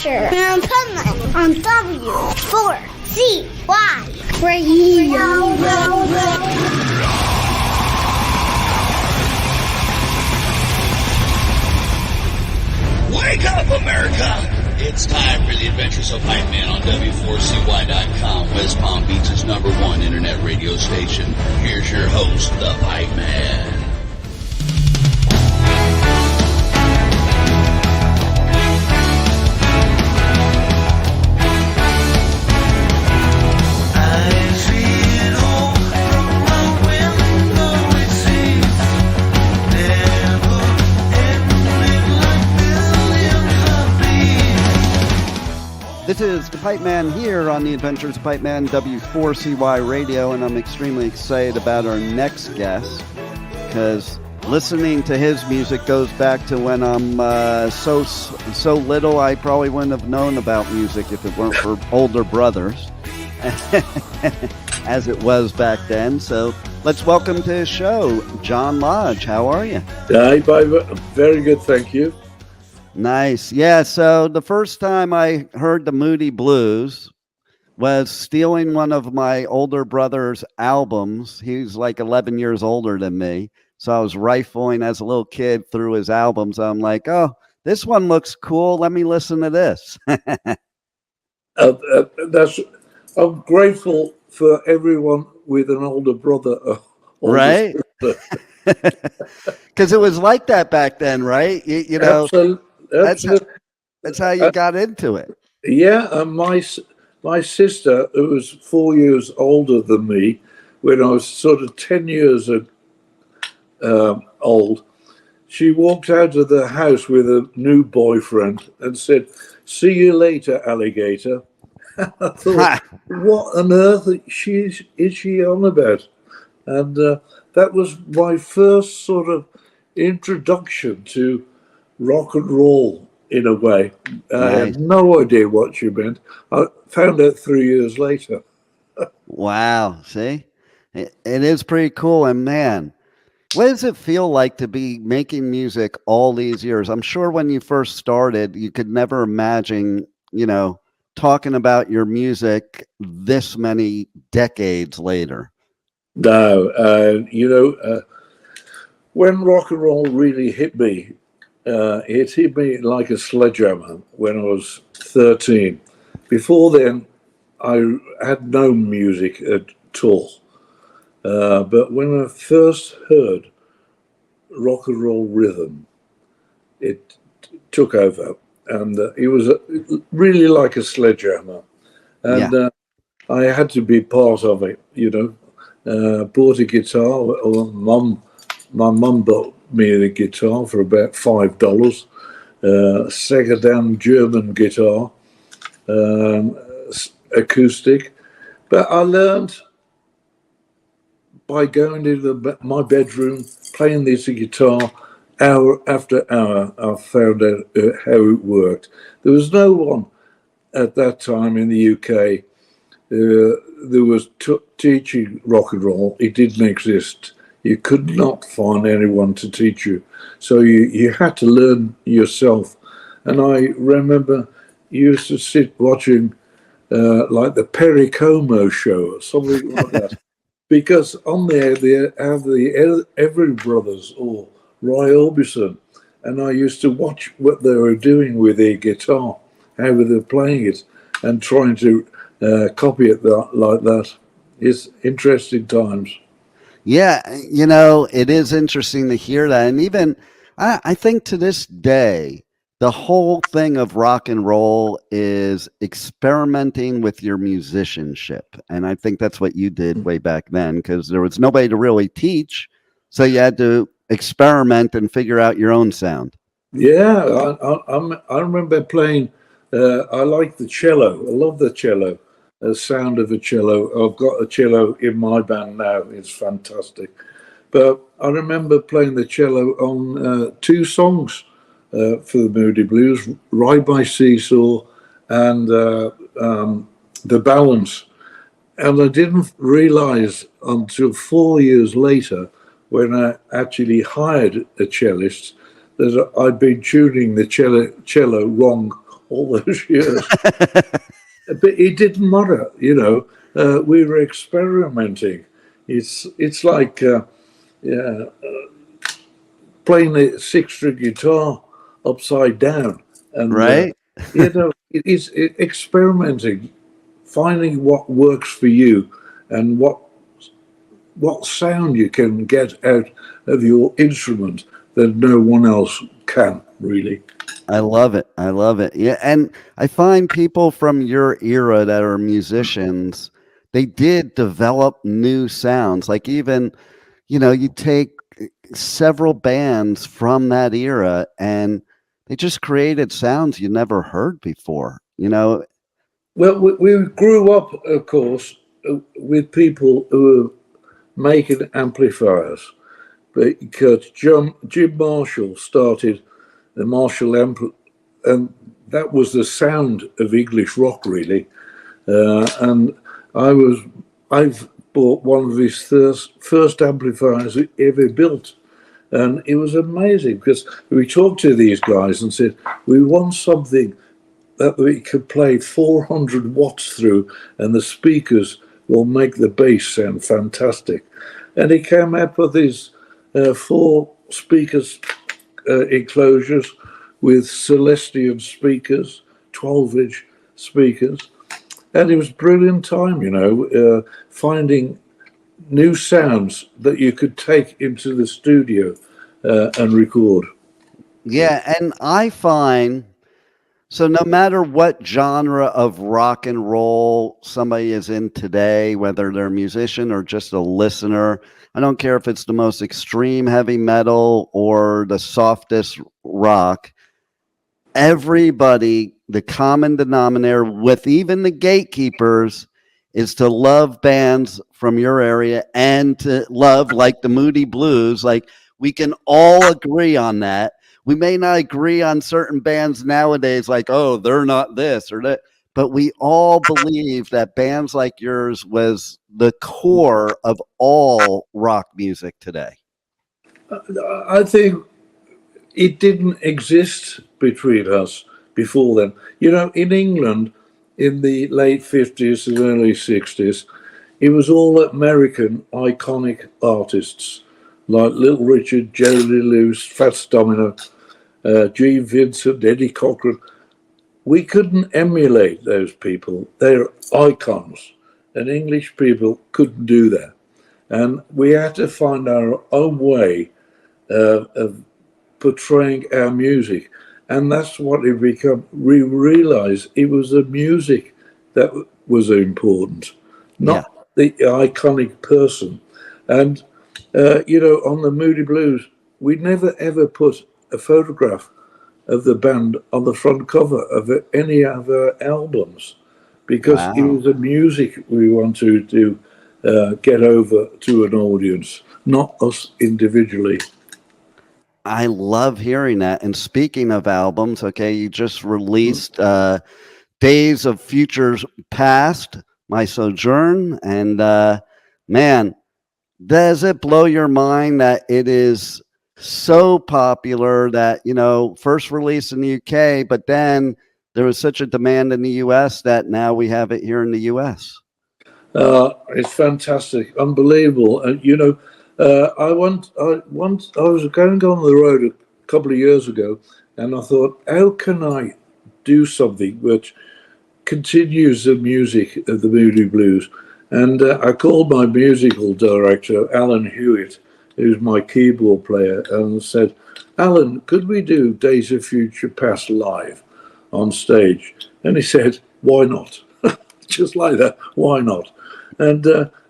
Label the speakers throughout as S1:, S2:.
S1: Adventure in Pipeman on W4CY Radio.
S2: Wake up, America! It's time for the Adventures of Pipeman on W4CY.com, West Palm Beach's #1 internet radio station. Here's your host, the Pipeman.
S3: This is the Pipeman here on the Adventures of Pipeman W4CY Radio, and I'm extremely excited about our next guest because listening to his music goes back to when I'm so little I probably wouldn't have known about music if it weren't for older brothers, as it was back then. So let's welcome to his show, Jon Lodge. How are you?
S4: Hi, very good, thank you.
S3: Nice. Yeah, so the first time I heard the Moody Blues was stealing one of my older brother's albums. He's like 11 years older than me. So I was rifling as a little kid through his albums. I'm like, oh, this one looks cool. Let me listen to this.
S4: I'm grateful for everyone with an older brother.
S3: Right? Because it was like that back then, right? You know.
S4: Absolutely.
S3: That's how you got into it.
S4: Yeah, and my sister, who was 4 years older than me, when I was sort of 10 years old, she walked out of the house with a new boyfriend and said, "See you later, alligator." I thought, what on earth is she on about? And that was my first sort of introduction to rock and roll in a way. I had no idea what she meant. I found out 3 years later.
S3: Wow. See, it is pretty cool. And man, what does it feel like to be making music all these years? I'm sure when you first started, you could never imagine, talking about your music this many decades later.
S4: No, when rock and roll really hit me, it hit me like a sledgehammer when I was 13. Before then, I had no music at all. But when I first heard rock and roll rhythm, it took over. And it was really like a sledgehammer. And I had to be part of it, bought a guitar, or my mum bought me the guitar for about $5, second-hand German guitar, acoustic. But I learned by going into my bedroom, playing this guitar hour after hour. I found out how it worked. There was no one at that time in the UK that was teaching rock and roll. It didn't exist. You could not find anyone to teach you. So you had to learn yourself. And I remember you used to sit watching like the Perry Como show or something like that. Because on there they have the Every Brothers or Roy Orbison. And I used to watch what they were doing with their guitar, how they were playing it, and trying to copy it like that. It's interesting times.
S3: Yeah, it is interesting to hear that. And even, I think to this day, the whole thing of rock and roll is experimenting with your musicianship. And I think that's what you did way back then, because there was nobody to really teach. So you had to experiment and figure out your own sound.
S4: Yeah, I remember playing, I like the cello. I love the cello. The sound of a cello. I've got a cello in my band now. It's fantastic. But I remember playing the cello on two songs for the Moody Blues, Ride by Seesaw and The Balance. And I didn't realize until 4 years later, when I actually hired a cellist, that I'd been tuning the cello wrong all those years. But it didn't matter, you know. We were experimenting. It's like playing a six-string guitar upside down, and
S3: Right?
S4: you know, it's experimenting, finding what works for you, and what sound you can get out of your instrument that no one else can, really.
S3: I love it. I love it. Yeah. And I find people from your era that are musicians, they did develop new sounds. Like even, you know, you take several bands from that era and they just created sounds you never heard before, you know?
S4: Well, we grew up, of course, with people who were making amplifiers, because Jim Marshall started the Marshall ampli, and that was the sound of English rock, really. And I've bought one of his first amplifiers he ever built, and it was amazing because we talked to these guys and said, we want something that we could play 400 watts through, and the speakers will make the bass sound fantastic. And he came up with these 4 speakers enclosures with Celestion speakers, 12-inch speakers. And it was a brilliant time, you know, finding new sounds that you could take into the studio and record.
S3: Yeah. And I find, so no matter what genre of rock and roll somebody is in today, whether they're a musician or just a listener, I don't care if it's the most extreme heavy metal or the softest rock, everybody, the common denominator with even the gatekeepers is to love bands from your area and to love like the Moody Blues. Like we can all agree on that. We may not agree on certain bands nowadays, like, oh, they're not this or that, but we all believe that bands like yours was the core of all rock music today.
S4: I think it didn't exist between us before then. You know, in England, in the late 50s and early 60s, it was all American iconic artists like Little Richard, Jerry Lee Lewis, Fats Domino, Gene Vincent, Eddie Cochran. We couldn't emulate those people. They're icons, and English people couldn't do that. And we had to find our own way of portraying our music. And that's what it became. We realized it was the music that was important, not the iconic person. And, you know, on the Moody Blues, we never ever put a photograph of the band on the front cover of any of our albums, because it was the music we wanted to get over to an audience, not us individually.
S3: I love hearing that. And speaking of albums, okay, you just released Days of Futures Past, My Sojourn. And man, does it blow your mind that it is so popular that, you know, first released in the UK, but then there was such a demand in the US that now we have it here in the US?
S4: It's fantastic, unbelievable. You know, I was going on the road a couple of years ago, and I thought, how can I do something which continues the music of the Moody Blues? And I called my musical director, Alan Hewitt, who's my keyboard player, and said, Alan, could we do Days of Future Past live on stage? And he said, why not? Just like that, why not? And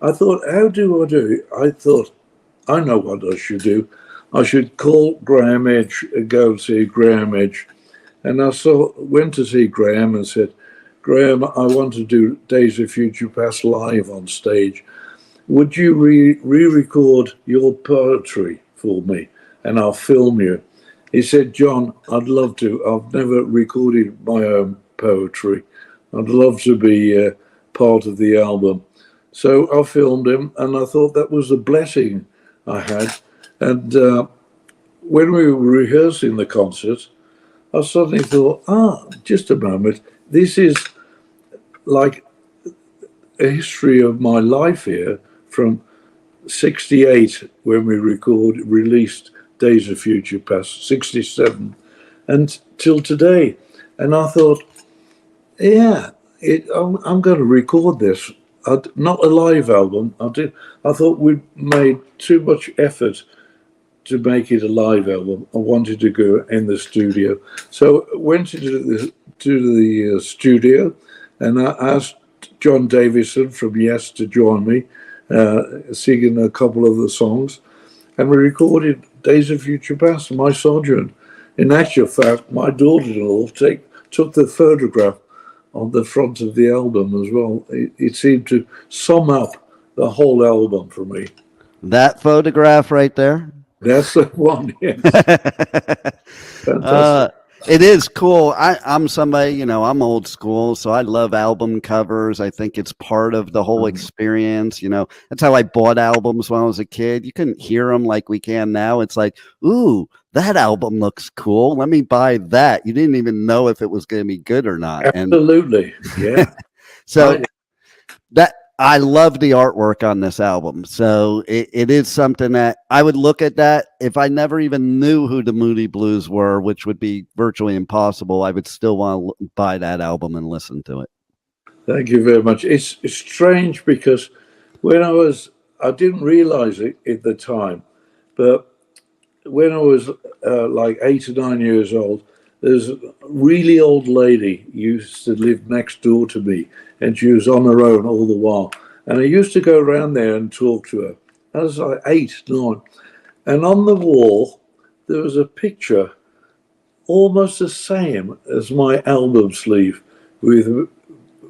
S4: I thought, how do I do it? I thought, I know what I should do. I should call Graeme Edge and go and see Graeme Edge. And I went to see Graeme and said, Graeme, I want to do Days of Future Past live on stage. Would you re-record your poetry for me and I'll film you? He said, John, I'd love to. I've never recorded my own poetry. I'd love to be part of the album. So I filmed him, and I thought that was a blessing I had. And when we were rehearsing the concert, I suddenly thought, just a moment, this is like a history of my life here from 68 when we released Days of Future Past, 67, and till today. And I thought, yeah, I'm going to record this. Not a live album. I thought we'd made too much effort to make it a live album. I wanted to go in the studio. So I went to the studio, and I asked Jon Davison from YES to join me, singing a couple of the songs. And we recorded Days of Future Past, my Sojourn. In actual fact, my daughter-in-law took the photograph on the front of the album as well. It seemed to sum up the whole album for me.
S3: That photograph right there?
S4: That's the one, yes. Fantastic.
S3: It is cool. I'm somebody, I'm old school, so I love album covers. I think it's part of the whole experience. That's how I bought albums when I was a kid. You couldn't hear them like we can now. It's like, ooh, that album looks cool. Let me buy that. You didn't even know if it was going to be good or not.
S4: Absolutely, yeah.
S3: So that I love the artwork on this album. So it is something that I would look at that if I never even knew who the Moody Blues were, which would be virtually impossible. I would still want to buy that album and listen to it.
S4: Thank you very much. It's strange because when I didn't realize it at the time, but when I was like 8 or 9 years old, there's a really old lady used to live next door to me, and she was on her own all the while. And I used to go around there and talk to her. I was like 8, 9. And on the wall, there was a picture almost the same as my album sleeve with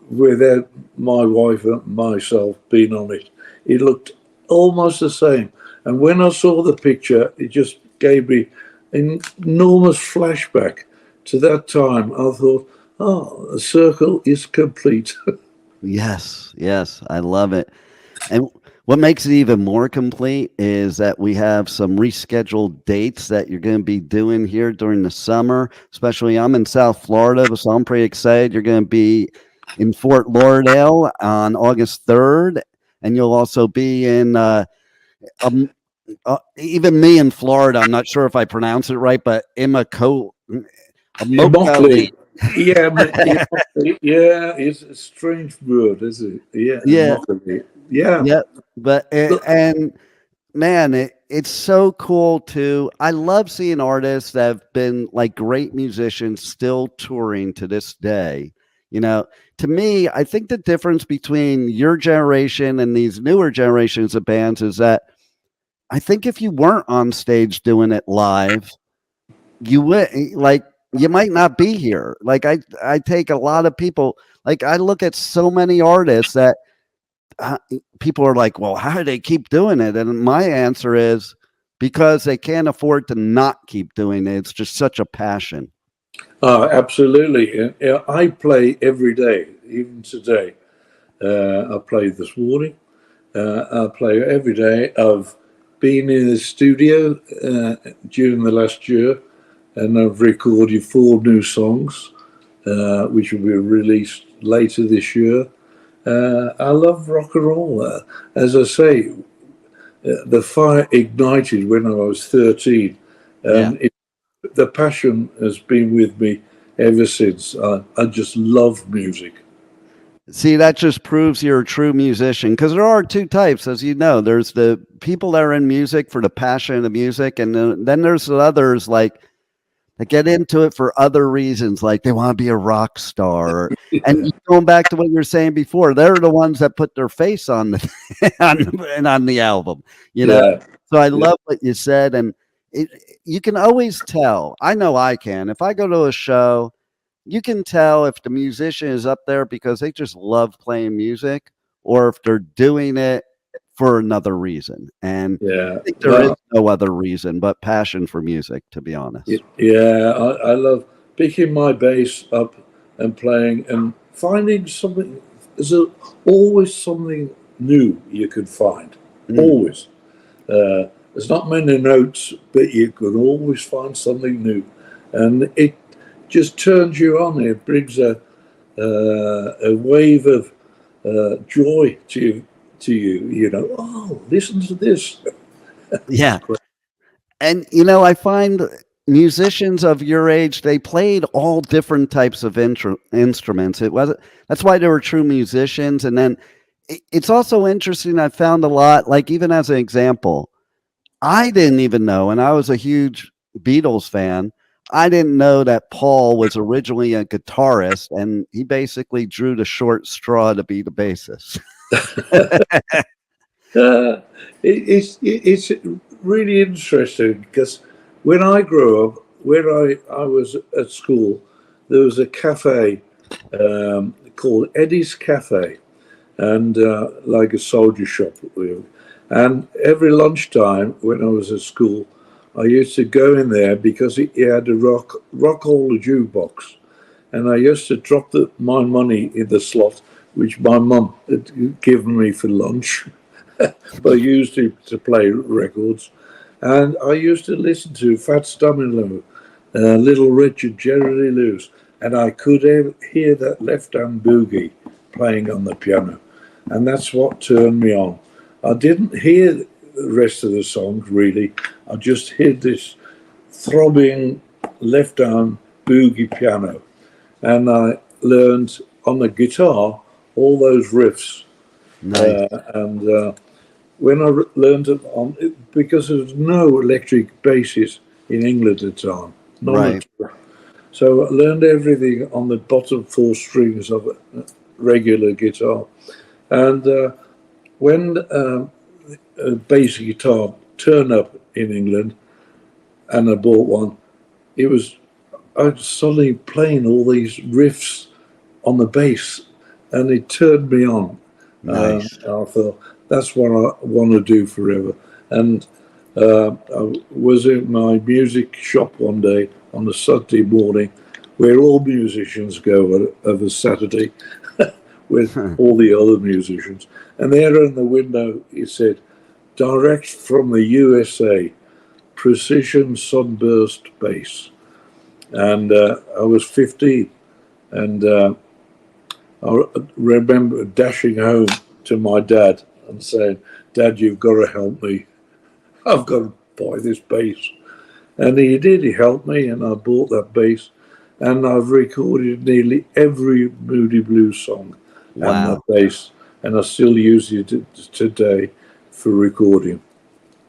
S4: my wife and myself being on it. It looked almost the same. And when I saw the picture, it just gave me an enormous flashback to that time. I thought, the circle is complete.
S3: Yes, I love it. And what makes it even more complete is that we have some rescheduled dates that you're going to be doing here during the summer. Especially, I'm in South Florida, so I'm pretty excited. You're going to be in Fort Lauderdale on August 3rd, and you'll also be in even me in Florida. I'm not sure if I pronounce it right, but Immokalee.
S4: Yeah, it's a strange word, isn't it? Yeah.
S3: But and man, it's so cool too. I love seeing artists that have been like great musicians still touring to this day. To me, I think the difference between your generation and these newer generations of bands is that I think if you weren't on stage doing it live, you would you might not be here. Like I take a lot of people, like I look at so many artists that people are like, well, how do they keep doing it? And my answer is because they can't afford to not keep doing it. It's just such a passion.
S4: Absolutely. I play every day, even today. I played this morning. I play every day. I've been in the studio during the last year, and I've recorded 4 new songs, which will be released later this year. I love rock and roll. As I say, the fire ignited when I was 13, and the passion has been with me ever since. I just love music.
S3: See, that just proves you're a true musician, because there are 2 types, as you know. There's the people that are in music for the passion of the music, and then there's the others that get into it for other reasons, like they want to be a rock star. And going back to what you were saying before, they're the ones that put their face on the on the album. So I love what you said, and you can always tell. I know I can. If I go to a show, you can tell if the musician is up there because they just love playing music, or if they're doing it for another reason. And I think there is no other reason but passion for music, to be honest.
S4: Yeah, I love picking my bass up and playing and finding something. There's always something new you can find. Always. There's not many notes, but you can always find something new. And just turns you on. It brings a wave of joy to you. You know, oh, listen to this.
S3: Yeah. And, I find musicians of your age, they played all different types of instruments. That's why they were true musicians. And then it's also interesting. I found a lot, like even as an example, I didn't even know, and I was a huge Beatles fan. I didn't know that Paul was originally a guitarist, and he basically drew the short straw to be the bassist.
S4: It's really interesting because when I grew up, when I was at school, there was a cafe called Eddie's Cafe, and like a soldier shop. And every lunchtime when I was at school, I used to go in there because he had a rock holder jukebox, and I used to drop my money in the slot, which my mum had given me for lunch. But I used it to play records, and I used to listen to Fats Domino, Little Richard, Jerry Lee Lewis, and I could hear that left-hand boogie playing on the piano, and that's what turned me on. I didn't hear the rest of the songs really. I just heard this throbbing left-hand boogie piano, and I learned on the guitar all those riffs.
S3: Nice.
S4: When I learned it because there was no electric basses in England at the time,
S3: Right.
S4: So I learned everything on the bottom four strings of a regular guitar. And when a bass guitar turned up in England, and I bought one, I was suddenly playing all these riffs on the bass, and it turned me on.
S3: Nice.
S4: I thought, that's what I want to do forever. And I was in my music shop one day on a Saturday morning, where all musicians go of a Saturday with all the other musicians. And there in the window, it said, direct from the USA, precision sunburst bass. And I was 15. And I remember dashing home to my dad and saying, Dad, you've got to help me. I've got to buy this bass. And he did. He helped me, and I bought that bass. And I've recorded nearly every Moody Blues song and that bass. And I still use it today for recording.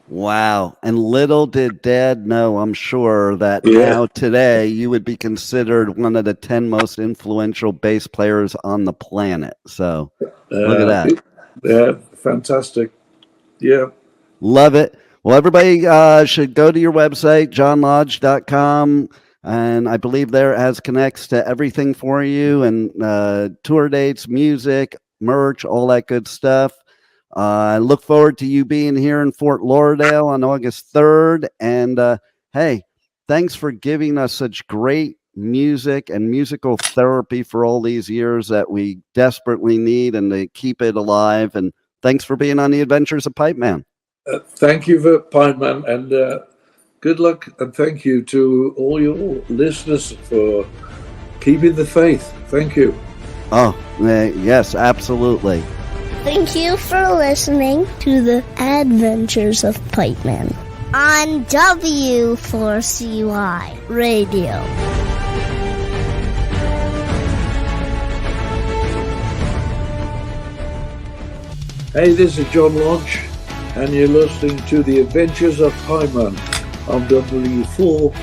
S3: Wow. And little did Dad know, I'm sure, that now today you would be considered one of the 10 most influential bass players on the planet. So look at that.
S4: Yeah, fantastic. Yeah.
S3: Love it. Well, everybody should go to your website, jonlodge.com. And I believe there it has connects to everything for you, and tour dates, music, merch, all that good stuff. I look forward to you being here in Fort Lauderdale on August 3rd. And hey, thanks for giving us such great music and musical therapy for all these years that we desperately need, and to keep it alive. And thanks for being on the Adventures of Pipeman.
S4: Thank you for Pipeman, and good luck, and thank you to all your listeners for keeping the faith. Thank you.
S3: Oh, yes, absolutely.
S1: Thank you for listening to the Adventures of Pipeman on W4CY Radio.
S4: Hey, this is Jon Lodge, and you're listening to the Adventures of Pipeman on W4